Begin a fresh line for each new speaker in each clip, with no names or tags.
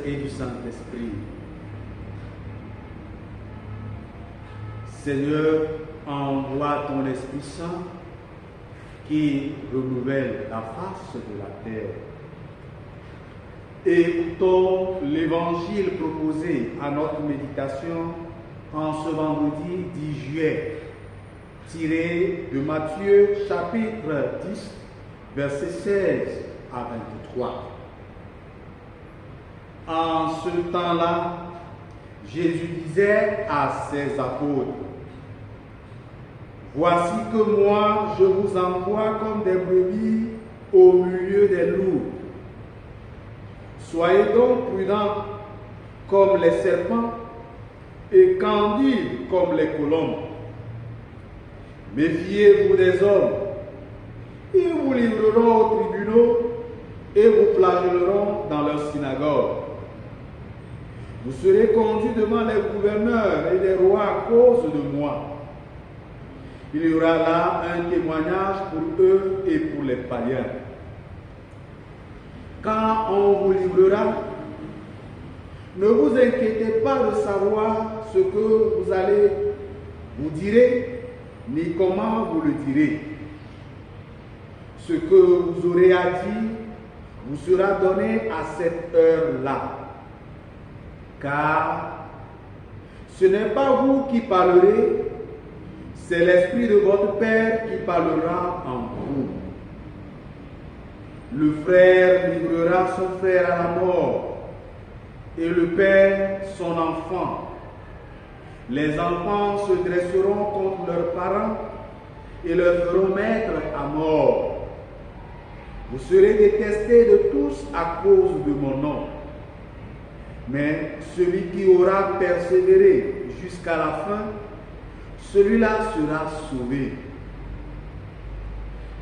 et du Saint-Esprit. Seigneur, envoie ton Esprit Saint qui renouvelle la face de la terre. Écoutons l'évangile proposé à notre méditation en ce vendredi 10 juillet, tiré de Matthieu chapitre 10, versets 16 à 23. En ce temps-là, Jésus disait à ses apôtres: « Voici que moi, je vous envoie comme des brebis au milieu des loups. Soyez donc prudents comme les serpents et candides comme les colombes. Méfiez-vous des hommes. Ils vous livreront aux tribunaux et vous flagelleront dans leurs synagogues. Vous serez conduits devant les gouverneurs et les rois à cause de moi. Il y aura là un témoignage pour eux et pour les païens. Quand on vous livrera, ne vous inquiétez pas de savoir ce que vous direz, ni comment vous le direz. Ce que vous aurez à dire vous sera donné à cette heure-là. Car ce n'est pas vous qui parlerez, c'est l'Esprit de votre Père qui parlera en vous. Le frère livrera son frère à la mort, et le père son enfant. Les enfants se dresseront contre leurs parents et leur feront mettre à mort. Vous serez détestés de tous à cause de mon nom. Mais celui qui aura persévéré jusqu'à la fin, celui-là sera sauvé.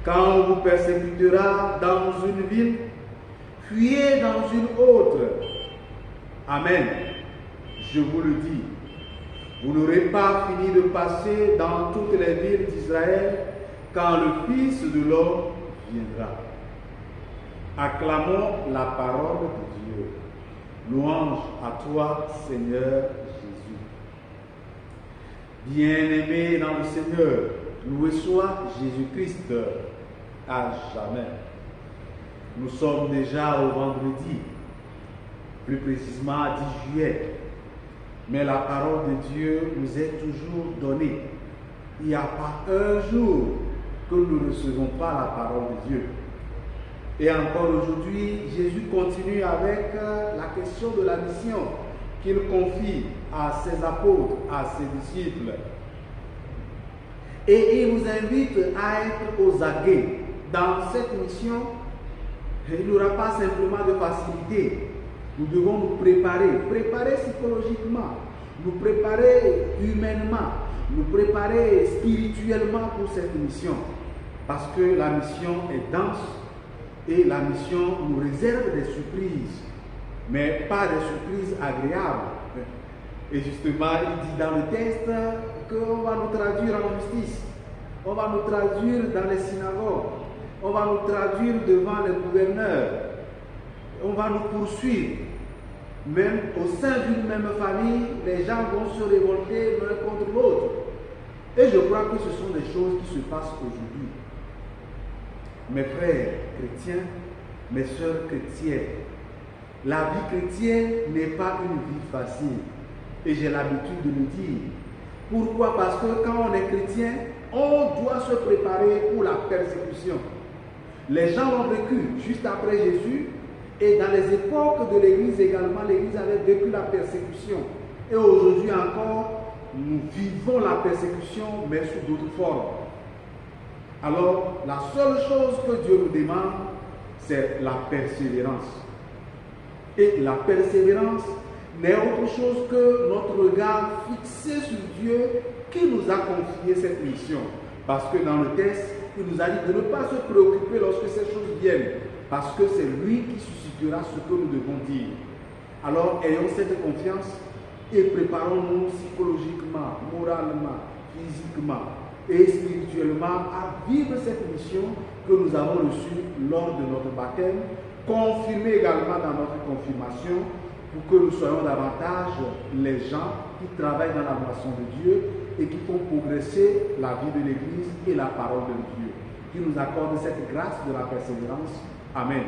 Quand on vous persécutera dans une ville, fuyez dans une autre. Amen. Je vous le dis, vous n'aurez pas fini de passer dans toutes les villes d'Israël quand le Fils de l'homme viendra. Acclamons la parole de Dieu. Louange à toi, Seigneur Jésus. Bien-aimés dans le Seigneur, loué soit Jésus-Christ à jamais. Nous sommes déjà au vendredi, plus précisément à 10 juillet. Mais la parole de Dieu nous est toujours donnée. Il n'y a pas un jour que nous ne recevons pas la parole de Dieu. Et encore aujourd'hui, Jésus continue avec la question de la mission qu'il confie à ses apôtres, à ses disciples. Et il nous invite à être aux aguets. Dans cette mission, il n'y aura pas simplement de facilité. Nous devons nous préparer psychologiquement, nous préparer humainement, nous préparer spirituellement pour cette mission. Parce que la mission est dense et la mission nous réserve des surprises, mais pas des surprises agréables. Et justement, il dit dans le texte qu'on va nous traduire en justice, on va nous traduire dans les synagogues, on va nous traduire devant les gouverneurs, on va nous poursuivre. Même au sein d'une même famille, les gens vont se révolter l'un contre l'autre. Et je crois que ce sont des choses qui se passent aujourd'hui. Mes frères chrétiens, mes sœurs chrétiennes, la vie chrétienne n'est pas une vie facile. Et j'ai l'habitude de le dire. Pourquoi? Parce que quand on est chrétien, on doit se préparer pour la persécution. Les gens l'ont vécu juste après Jésus. Et dans les époques de l'Église également, l'Église avait vécu la persécution. Et aujourd'hui encore, nous vivons la persécution, mais sous d'autres formes. Alors, la seule chose que Dieu nous demande, c'est la persévérance. Et la persévérance n'est autre chose que notre regard fixé sur Dieu qui nous a confié cette mission. Parce que dans le texte, il nous a dit de ne pas se préoccuper lorsque ces choses viennent. Parce que c'est lui qui suscitera ce que nous devons dire. Alors, ayons cette confiance et préparons-nous psychologiquement, moralement, physiquement et spirituellement à vivre cette mission que nous avons reçue lors de notre baptême, confirmée également dans notre confirmation, pour que nous soyons davantage les gens qui travaillent dans la moisson de Dieu et qui font progresser la vie de l'Église et la parole de Dieu. Qui nous accorde cette grâce de la persévérance. Amen.